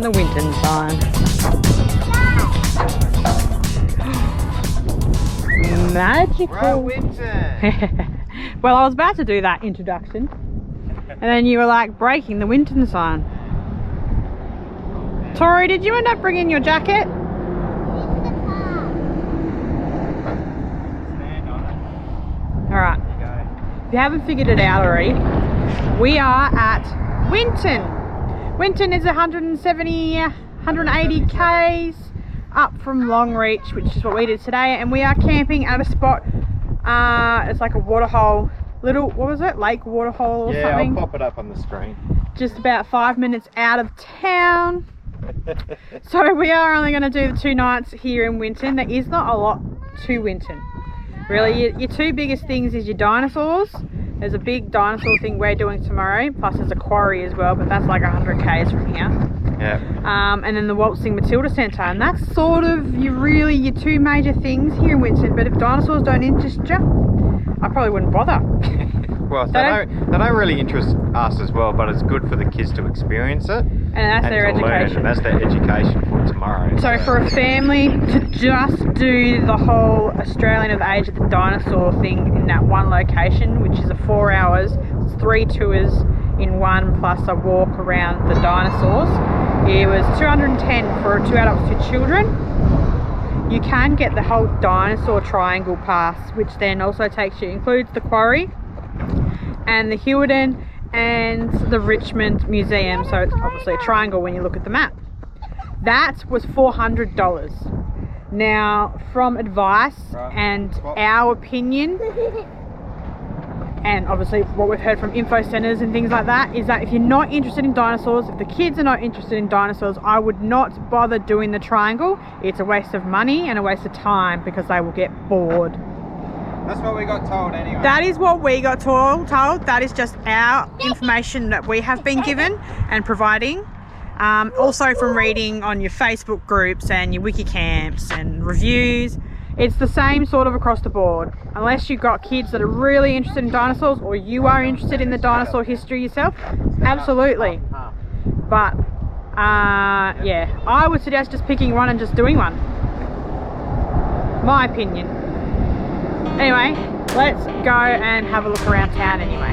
the Winton sign. Magical. Well, I was about to do that introduction, and then you were like breaking the Winton sign. Tori, did you end up bringing your jacket? Alright, if you haven't figured it out already, we are at Winton. Winton is 180 k's up from Longreach, which is what we did today, and we are camping at a spot, it's like a waterhole, little, what was it, lake waterhole or something? Yeah, I'll pop it up on the screen. Just about 5 minutes out of town. So we are only going to do the 2 nights here in Winton. There is not a lot to Winton. Really, your 2 biggest things is your dinosaurs. There's a big dinosaur thing we're doing tomorrow, plus there's a quarry as well, but that's like 100 k's from here. Yeah. And then the Waltzing Matilda Centre, and that's sort of your 2 major things here in Winton. But if dinosaurs don't interest you, I probably wouldn't bother. Well, they don't really interest us as well, but it's good for the kids to experience it. And that's their education. And that's their education for tomorrow. So for a family to just do the whole Australian Age of the Dinosaur thing in that one location, which is a 4 hours, it's 3 tours in one plus a walk around the dinosaurs, it was $210 for 2 adults, 2 children. You can get the whole dinosaur triangle pass, which then also includes the quarry and the Hilden and the Richmond Museum. So it's obviously a triangle when you look at the map. That was $400. Now, from advice and our opinion, and obviously what we've heard from info centres and things like that, is that if you're not interested in dinosaurs, if the kids are not interested in dinosaurs, I would not bother doing the triangle. It's a waste of money and a waste of time because they will get bored. That's what we got told anyway. That is what we got told. That is just our information that we have been given and providing. Also from reading on your Facebook groups and your wiki camps and reviews. It's the same sort of across the board. Unless you've got kids that are really interested in dinosaurs or you are interested in the dinosaur history yourself, absolutely. But yeah, I would suggest just picking one and just doing one. My opinion. Anyway, let's go and have a look around town anyway.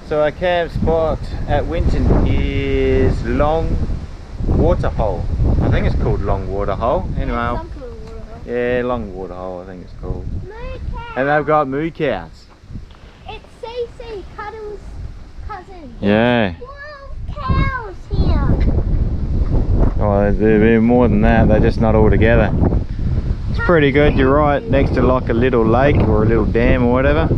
So our camp spot at Winton is Long Waterhole. I think it's called Long Waterhole. Anyway, yeah, Long Waterhole I think it's called. And they've got moo cows. It's Cece, Cuddle's cousin. Yeah. 12 cows here. Oh, they're more than that, they're just not all together. It's pretty good, you're right, next to like a little lake or a little dam or whatever.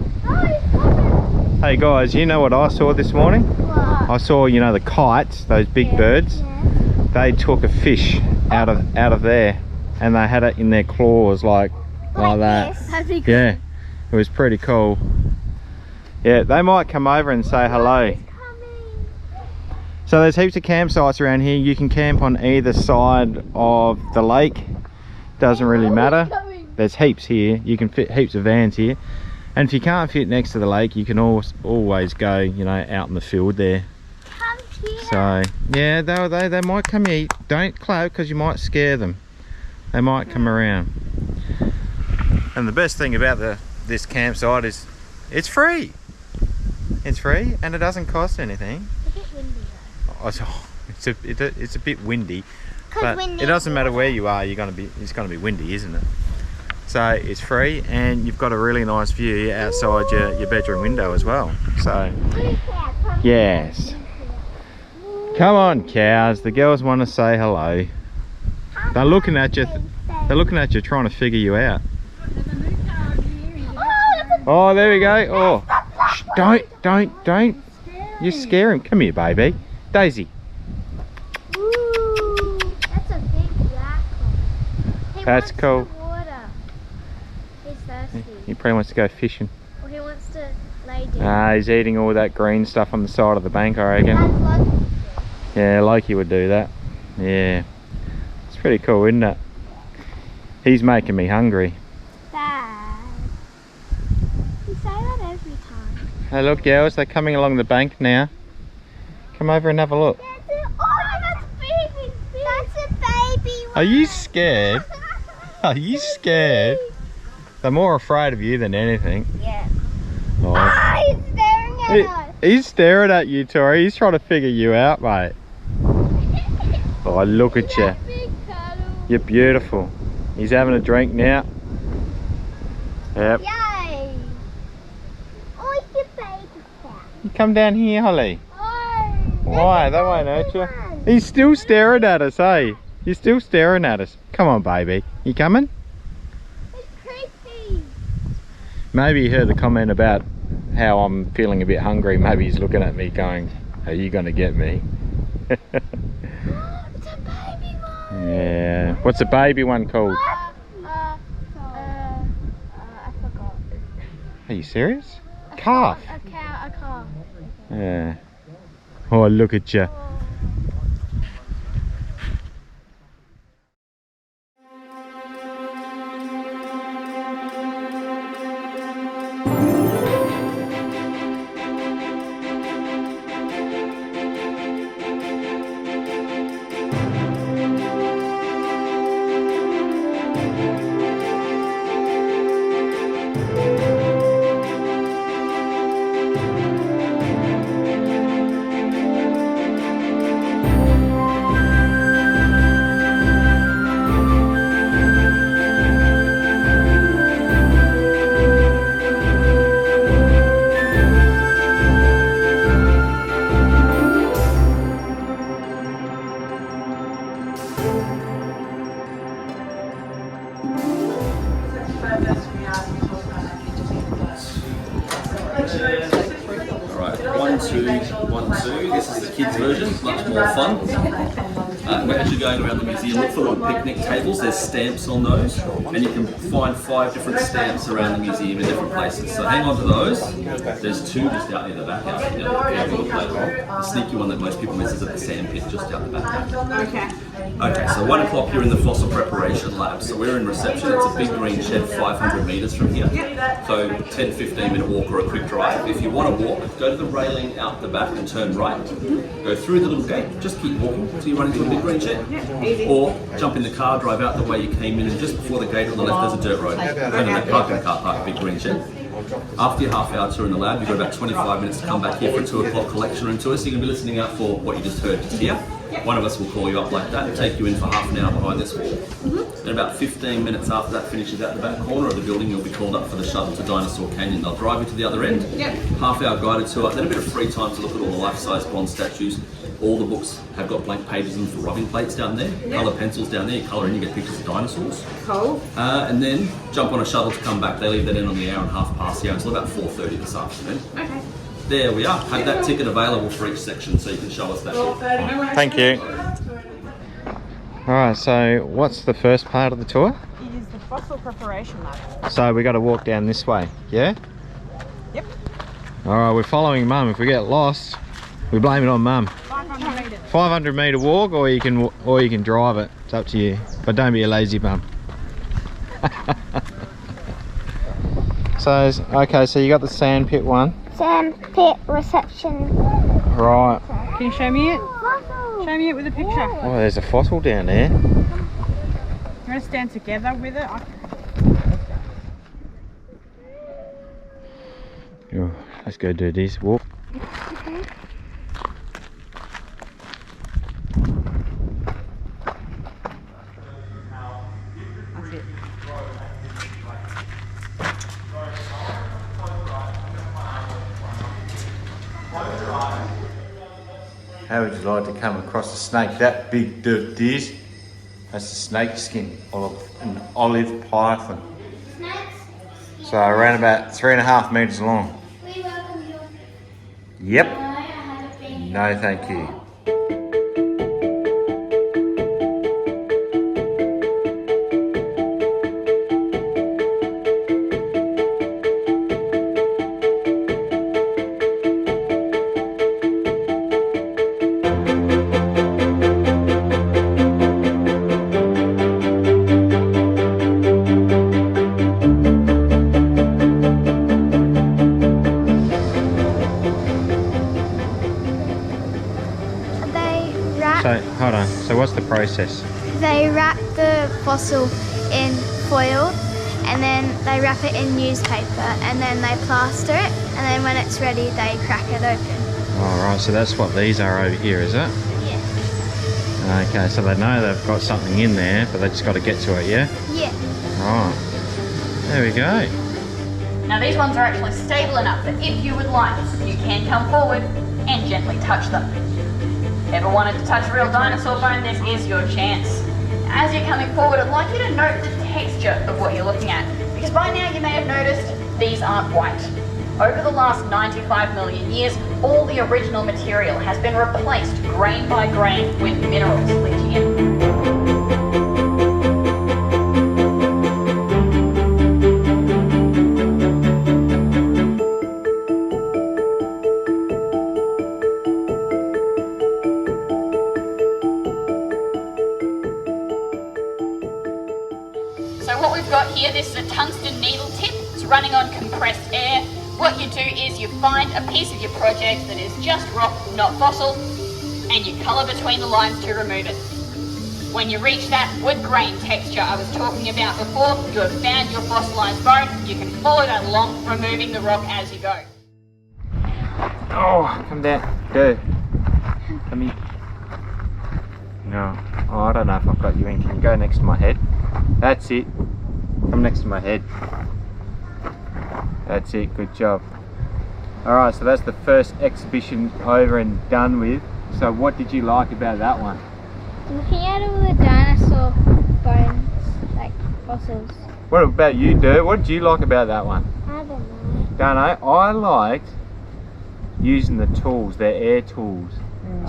Hey guys, you know what I saw this morning? What? I saw, you know, the kites, those big birds. Yeah. They took a fish out of there and they had it in their claws like that. Yes. Yeah, it was pretty cool. Yeah, they might come over and say hello. So there's heaps of campsites around here. You can camp on either side of the lake. Doesn't really matter. There's heaps here. You can fit heaps of vans here. And if you can't fit next to the lake, you can always go, you know, out in the field there. Come here. So yeah, they might come here. Don't close, because you might scare them. They might come around. And the best thing about this campsite is it's free. It's free and it doesn't cost anything. It's a bit windy though. It's a bit windy, but it doesn't matter where you are. It's going to be windy, isn't it? So it's free, and you've got a really nice view outside your bedroom window as well. So yes, come on cows, the girls want to say hello. They're looking at you. They're looking at you, trying to figure you out. Oh, there we go. Oh, shh, don't. You scare him. Come here, baby. Daisy. Ooh, that's a big black one. He That's wants cool. the water. He's thirsty. He probably wants to go fishing. Or he wants to lay down. He's eating all that green stuff on the side of the bank, I reckon. That's Loki. Yeah, Loki would do that. Yeah. It's pretty cool, isn't it? He's making me hungry. Dad. You say that every time. Hey, look, girls, they're coming along the bank now. Come over and have a look. That's baby. That's a baby one. Are you scared? Are you scared? They're more afraid of you than anything. Yeah. Oh. He's staring at us. He's staring at you, Tori. He's trying to figure you out, mate. Oh, look at you. Big cuddle. You're beautiful. He's having a drink now. Yep. Yay. Oh, it's a baby cat. You come down here, Holly. Oh. Why? They won't hurt you. He's still staring at us, hey? You're still staring at us. Come on, baby. You coming? It's creepy. Maybe he heard the comment about how I'm feeling a bit hungry. Maybe he's looking at me going, are you going to get me? It's a baby one. Yeah. What's a baby one called? I forgot. Are you serious? Calf. A cow, a calf. Yeah. Oh, look at you. Alright, 1, 2, 1, 2. This is the kids' version, much more fun. We're actually going around the museum. Look for little picnic tables, there's stamps on those, and you can find 5 different stamps around the museum in different places. So hang on to those. There's 2 just out near the back out here. Have a look later on. The sneaky one that most people miss is at the sand pit just out the back. Okay. Okay, so 1 o'clock you're in the fossil preparation lab. So we're in reception. It's a big green shed 500 metres from here. So 10-15 minute walk or a quick drive. If you want to walk, go to the railing out the back and turn right. Go through the little gate, just keep walking until you run into a big green shed. Or jump in the car, drive out the way you came in, and just before the gate on the left there's a dirt road. And then park in the car park, big green shed. After your half-hour tour in the lab, you've got about 25 minutes to come back here for a 2 o'clock collection room tour. So you're going to be listening out for what you just heard just here. One of us will call you up like that and take you in for half an hour behind this wall. Then about 15 minutes after that finishes out the back corner of the building, you'll be called up for the shuttle to Dinosaur Canyon. They'll drive you to the other end. Half-hour guided tour, then a bit of free time to look at all the life-size bronze statues. All the books have got blank pages and for rubbing plates down there. Colour pencils down there, you colour in, you get pictures of dinosaurs. Cool. And then jump on a shuttle to come back. They leave that in on the hour and a half past here until about 4:30 this afternoon. Okay. There we are. Have that ticket available for each section so you can show us that. Thank you. Alright, so what's the first part of the tour? It is the fossil preparation lab. So we got to walk down this way, yeah? Yep. Alright, we're following Mum. If we get lost, we blame it on Mum. 500 metres. 500 metre walk, or you can drive it. It's up to you. But don't be a lazy bum. So, okay, so you got the sand pit one. Sand pit reception. Right. Can you show me it? Fossil. Show me it with a picture. Oh, there's a fossil down there. You want to stand together with it? Oh, let's go do this walk. That's it. How would you like to come across a snake that big, this? That's the snake skin of an olive python. So around about 3.5 meters long. We welcome you. Yep. I haven't been. No, thank you. So, hold on. So what's the process? They wrap the fossil in foil and then they wrap it in newspaper and then they plaster it and then when it's ready they crack it open. Alright, so that's what these are over here, is it? Yeah. Okay, so they know they've got something in there, but they just got to get to it, yeah? Yeah. Right. There we go. Now these ones are actually stable enough that if you would like, you can come forward and gently touch them. Ever wanted to touch a real dinosaur bone? This is your chance. As you're coming forward, I'd like you to note the texture of what you're looking at, because by now you may have noticed these aren't white. Over the last 95 million years, all the original material has been replaced grain by grain with minerals leaching in. So what we've got here, this is a tungsten needle tip. It's running on compressed air. What you do is you find a piece of your project that is just rock, not fossil, and you colour between the lines to remove it. When you reach that wood grain texture I was talking about before, you have found your fossilised bone. You can follow that along, removing the rock as you go. Oh, come down. Go. Come in. No. Oh, I don't know if I've got you in. Can you go next to my head? That's it. Come next to my head. That's it. Good job. Alright, so that's the first exhibition over and done with. So what did you like about that one? Looking at all the dinosaur bones, like fossils. What about you, Dirk? What did you like about that one? I don't know. Don't know. I liked using the tools, their air tools,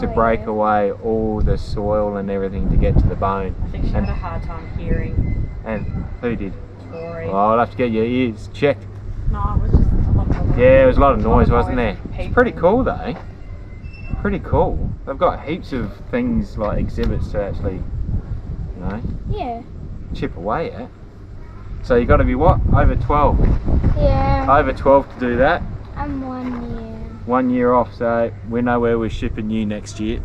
to break away all the soil and everything to get to the bone. I think she had a hard time hearing. And who did? Tori. Oh, I'll have to get your ears checked. No, it was just a lot of Yeah, there was a lot of noise, wasn't there? people. It's pretty cool though. Pretty cool. They've got heaps of things like exhibits to actually, you know, Yeah. chip away at. So you got to be what? Over 12. Yeah. Over 12 to do that. I'm 1 year. 1 year off, so we know where we're shipping you next year.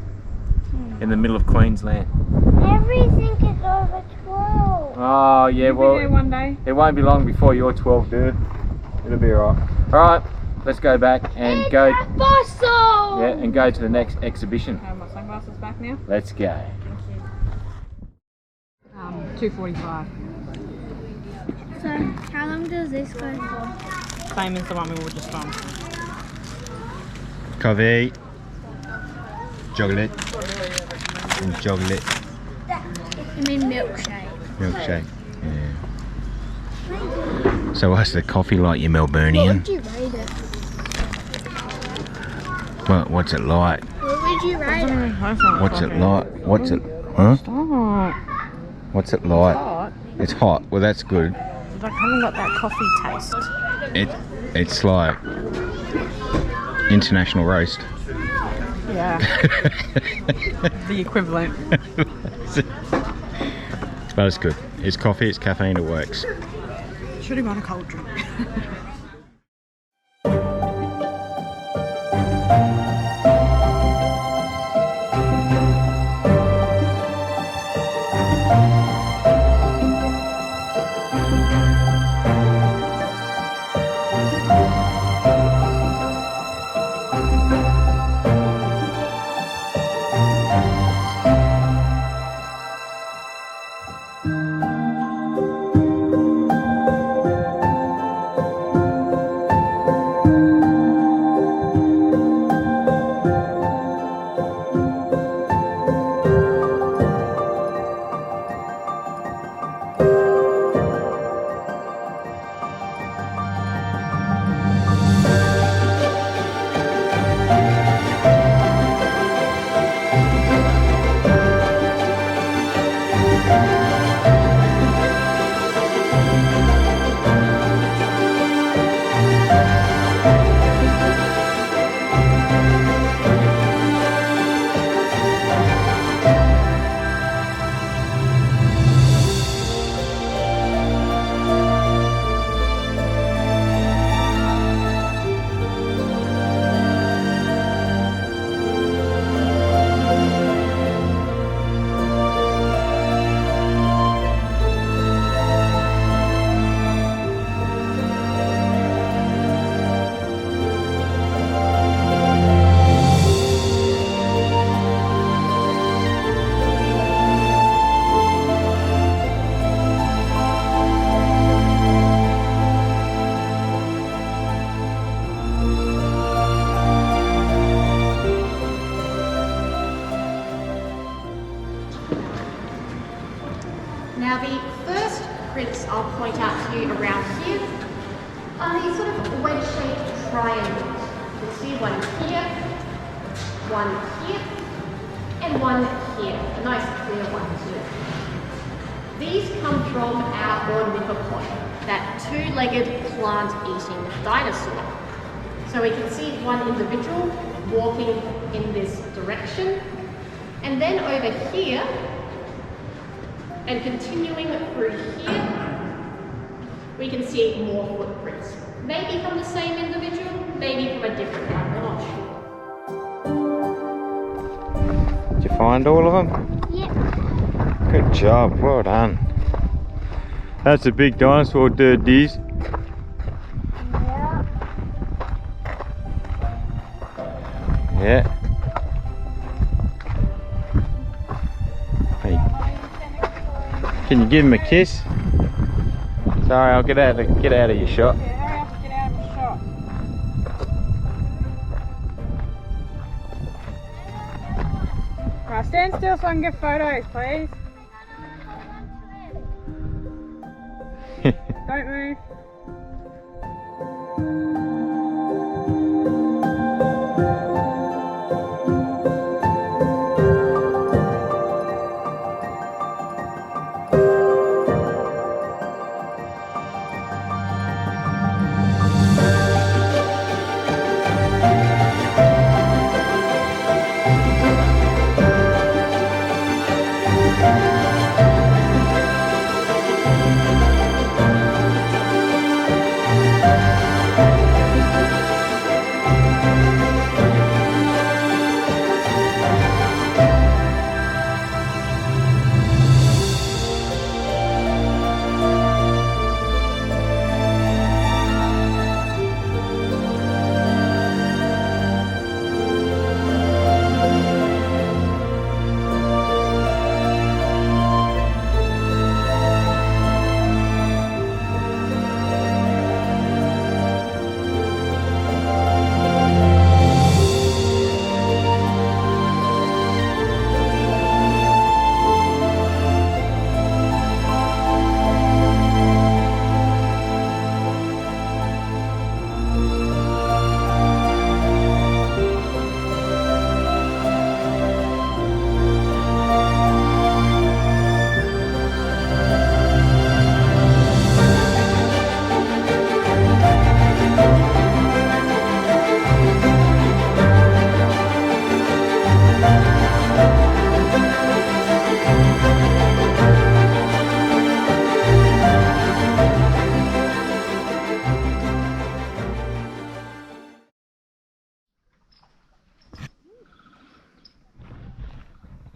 In the middle of Queensland. Everything is over 12. Oh yeah, You'll be well, there one day. it won't be long before you're 12, dude. It'll be alright. Alright, let's go back and It's go. a fossil! Yeah, and go to the next exhibition. I have my sunglasses back now. Let's go. Thank you. 2:45. So, how long does this go for? Same as the one we were just on. Coffee. Chocolate. And chocolate. You mean milkshake? Milkshake. Yeah. So what's the coffee like, you Melburnian? What would you rate it? What's it like? What would you rate it? What's it like? What's it? Huh? Oh, What's it like? hot. It's hot. Well, that's good. I haven't got that coffee taste. It's like international roast. Yeah. The equivalent. But it's good. It's coffee, it's caffeine, it works. Should have got a cold drink. Now the first prints I'll point out to you around here are these sort of wedge-shaped triangles. You'll see one here, and one here. A nice clear one too. These come from our ornithopod, that two-legged plant-eating dinosaur. So we can see one individual walking in this direction, and then over here, and continuing through here, we can see more footprints. Maybe from the same individual, maybe from a different one, we're not sure. Did you find all of them? Yep. Good job, well done. That's a big dinosaur, dudes. Yeah. Hey. Can you give him a kiss? Sorry, I'll get out of your shot. Yeah, hurry up and get out of the shot. Right, stand still so I can get photos, please. Don't move.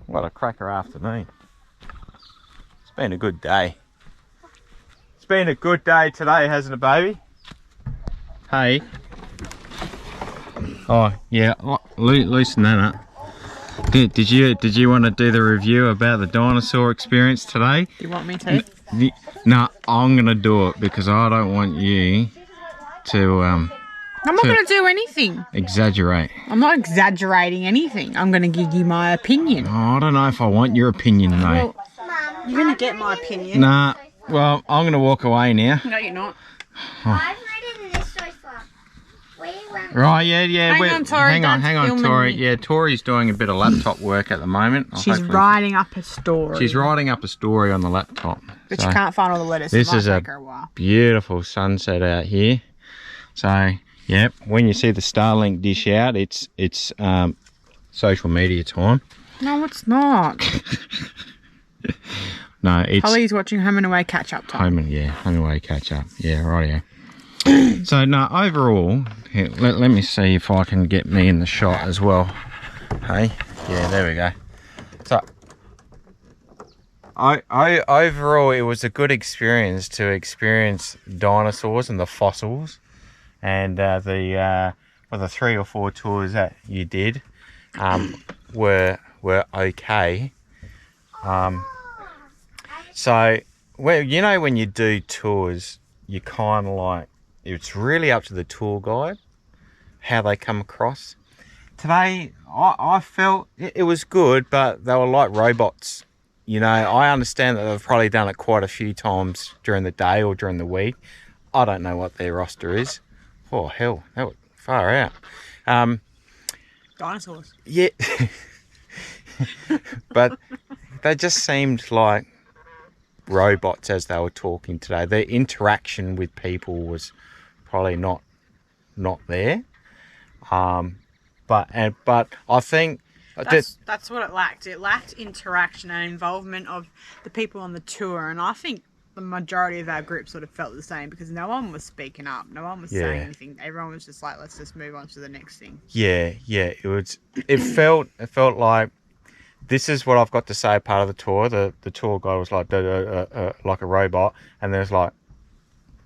What a cracker afternoon. It's been a good day. It's been a good day today, hasn't it, baby? Hey. Oh yeah, loosen that up. Did you want to do the review about the dinosaur experience today? Do you want me to? No, I'm gonna do it because I don't want you to I'm not going to do anything. exaggerate. I'm not exaggerating anything. I'm going to give you my opinion. Oh, I don't know if I want your opinion though. Well, you're going to get my opinion. Nah, well, I'm gonna walk away now. No, you're not. I've ridden this so far. Right, yeah. Hang on, Tori, hang on, Dad's filming Tori. me. Yeah, Tori's doing a bit of laptop work at the moment. She's writing up a story. She's writing up a story on the laptop. But you can't find all the letters. This so it is might a take her a while. beautiful sunset out here. So, yep, when you see the Starlink dish out, it's social media time. No, it's not. No, it's Holly's watching Home and Away catch up time. home away catch up. Yeah, right. So no, overall, here, let me see if I can get me in the shot as well. Hey, yeah, there we go. So, overall, it was a good experience to experience dinosaurs and the fossils, and the 3 or 4 tours that you did were okay. So, well, you know, when you do tours, you kind of like, it's really up to the tour guide how they come across. Today, I felt it was good, but they were like robots. You know, I understand that they've probably done it quite a few times during the day or during the week. I don't know what their roster is. Oh, hell, that was far out. Dinosaurs. Yeah. But they just seemed like robots as they were talking today. Their interaction with people was probably not there. But I think That's what it lacked. It lacked interaction and involvement of the people on the tour, and I think the majority of our group sort of felt the same because no one was speaking up, no one was saying anything. Everyone was just like, let's just move on to the next thing. Yeah. It felt like, this is what I've got to say part of the tour. The tour guide was like like a robot, and there's like,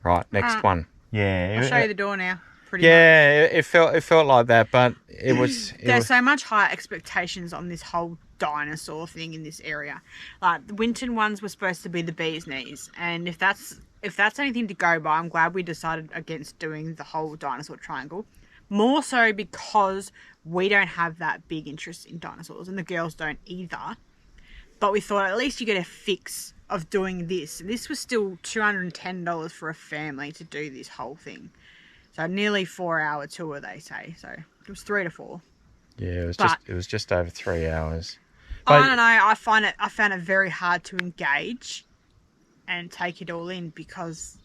right, next one. Yeah. I'll show you the door now. It felt like that, but there's so much high expectations on this whole dinosaur thing in this area. Like the Winton ones were supposed to be the bee's knees, and if that's anything to go by, I'm glad we decided against doing the whole dinosaur triangle. More so because we don't have that big interest in dinosaurs, and the girls don't either. But we thought at least you get a fix of doing this. And this was still $210 for a family to do this whole thing. So nearly 4-hour tour, they say. So it was 3 to 4. Yeah, it was just over 3 hours. I don't know. I found it very hard to engage and take it all in because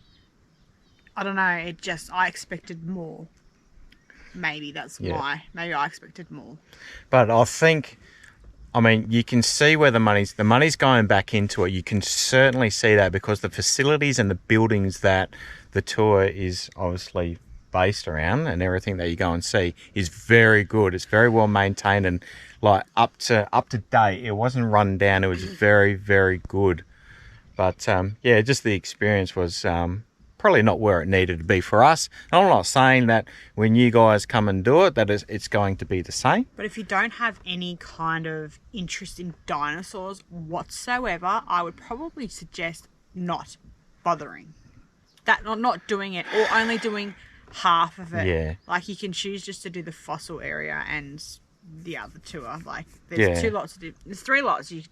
I don't know. I expected more. Maybe that's why. Maybe I expected more. But I think, I mean, you can see where the money's going back into it. You can certainly see that because the facilities and the buildings that the tour is obviously based around and everything that you go and see is very good. It's very well maintained and like up to date. It wasn't run down. It was very, very good. But just the experience was probably not where it needed to be for us. And I'm not saying that when you guys come and do it, that it's going to be the same. But if you don't have any kind of interest in dinosaurs whatsoever, I would probably suggest not bothering. Not doing it, or only doing half of it. Yeah. Like you can choose just to do the fossil area and the other tour. Like there's 3 lots,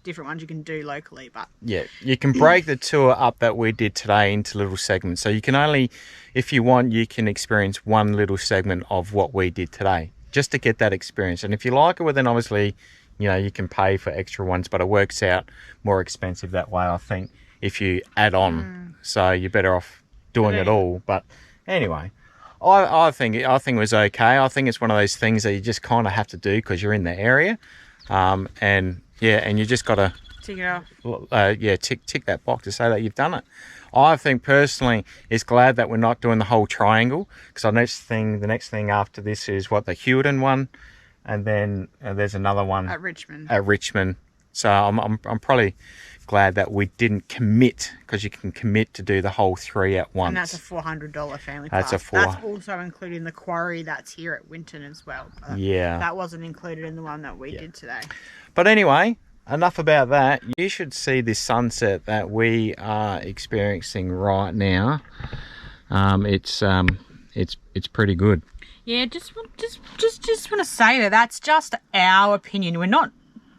different ones you can do locally, but yeah, you can break the tour up that we did today into little segments. So you can only, if you want, you can experience one little segment of what we did today just to get that experience. And if you like it, well then obviously, you know, you can pay for extra ones, but it works out more expensive that way, I think, if you add on. So you're better off doing it all. But anyway, I think it was okay. I think it's one of those things that you just kind of have to do because you're in the area, and you just got to tick it off. Tick that box to say that you've done it. I think personally, it's glad that we're not doing the whole triangle because the next thing after this is the Hewden one, and then there's another one at Richmond. So I'm probably glad that we didn't commit because you can commit to do the whole 3 at once. And that's a $400 family pass. That's also including the quarry that's here at Winton as well. That wasn't included in the one that we did today. But anyway, enough about that. You should see this sunset that we are experiencing right now. It's pretty good. Yeah, just want to say that's just our opinion. We're not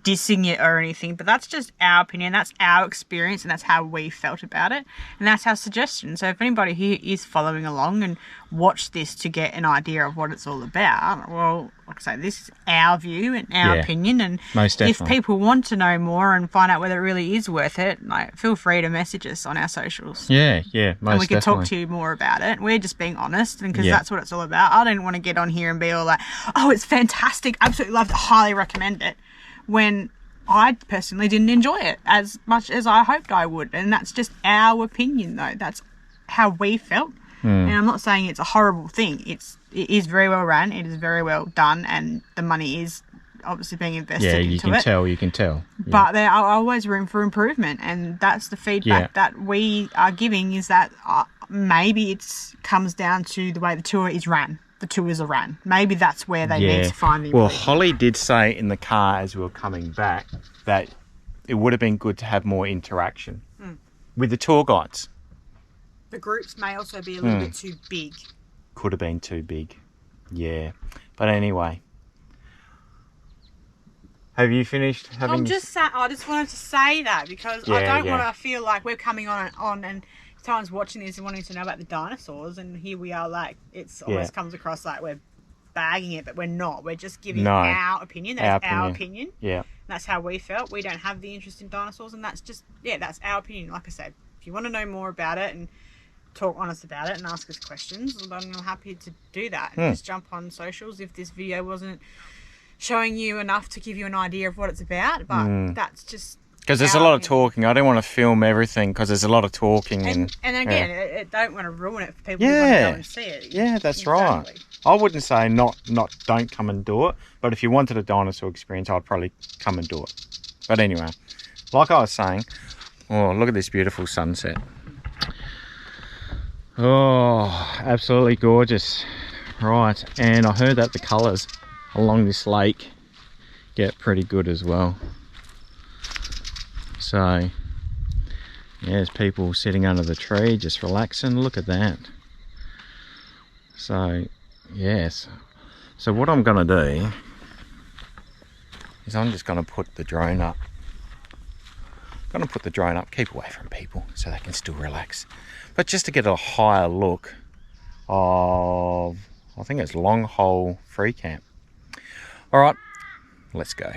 dissing it or anything, but that's just our opinion, that's our experience, and that's how we felt about it, and that's our suggestion. So if anybody here is following along and watched this to get an idea of what it's all about, well, like I say, this is our view and our opinion, and most if people want to know more and find out whether it really is worth it, like, feel free to message us on our socials. Yeah, most and we can definitely. talk to you more about it. We're just being honest, and because that's what it's all about. I don't want to get on here and be all like, oh, it's fantastic, absolutely love it, highly recommend it, when I personally didn't enjoy it as much as I hoped I would. And that's just our opinion, though. That's how we felt. And I'm not saying it's a horrible thing. It is very well run, it is very well done, and the money is obviously being invested into it. You can tell. But there are always room for improvement, and that's the feedback that we are giving, is that maybe it comes down to the way the tour is run. The tours are run. Maybe that's where they need to find the Well, improvement. Holly did say in the car as we were coming back that it would have been good to have more interaction with the tour guides. The groups may also be a little bit too big. Could have been too big. Yeah. But anyway. Have you finished having... I just wanted to say that, because I don't want to feel like we're coming on and someone's watching this and wanting to know about the dinosaurs, and here we are, like, it's almost comes across like we're bagging it, but we're not. We're just giving our opinion. That's our opinion. Yeah. That's how we felt. We don't have the interest in dinosaurs, and that's just, that's our opinion. Like I said, if you want to know more about it and talk honest about it and ask us questions, then I'm happy to do that. And just jump on socials if this video wasn't showing you enough to give you an idea of what it's about, but that's just... Because there's a lot of talking. I don't want to film everything because there's a lot of talking. And again, I don't want to ruin it for people who want to go and see it. Yeah, that's right. I wouldn't say don't come and do it, but if you wanted a dinosaur experience, I'd probably come and do it. But anyway, like I was saying, oh, look at this beautiful sunset. Oh, absolutely gorgeous. Right, and I heard that the colours along this lake get pretty good as well. So, yeah, there's people sitting under the tree just relaxing. Look at that. So, yes. So what I'm going to do is I'm just going to put the drone up. I'm going to put the drone up, keep away from people so they can still relax. But just to get a higher look of, I think it's Long Hole Free Camp. All right, let's go.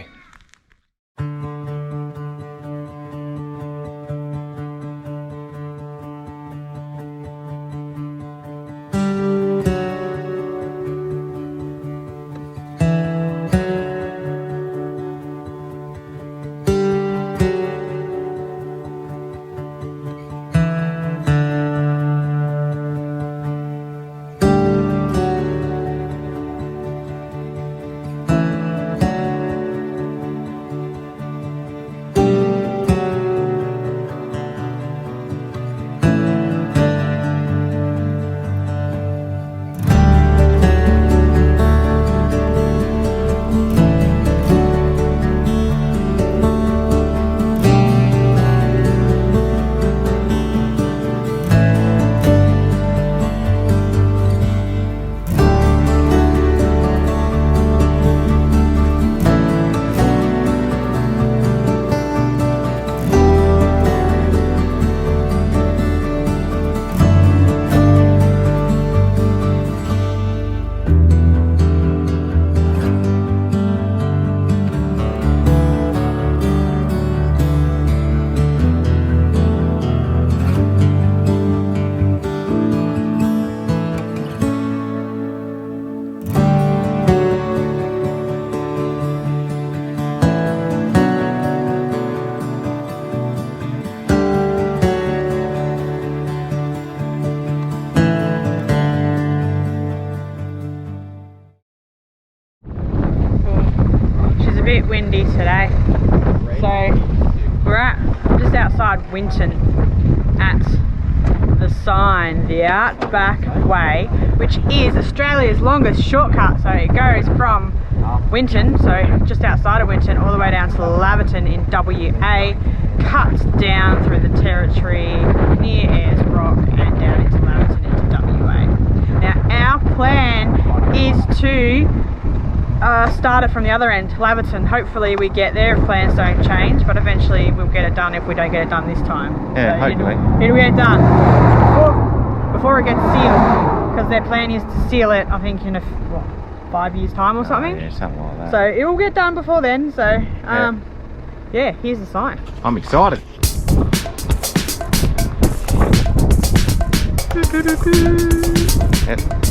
bit windy today. So we're just outside Winton at the sign, the Outback Way, which is Australia's longest shortcut. So it goes from Winton, so just outside of Winton, all the way down to Laverton in WA, cuts down through the territory near Ayers Rock and down into Laverton into WA. Now our plan is to started from the other end, Laverton. Hopefully we get there if plans don't change, but eventually we'll get it done if we don't get it done this time. Yeah, So hopefully. it'll get it done before it gets sealed, because their plan is to seal it, I think, in 5 years time or something. Yeah, something like that. So it will get done before then. So yeah, here's the sign. I'm excited. Yep.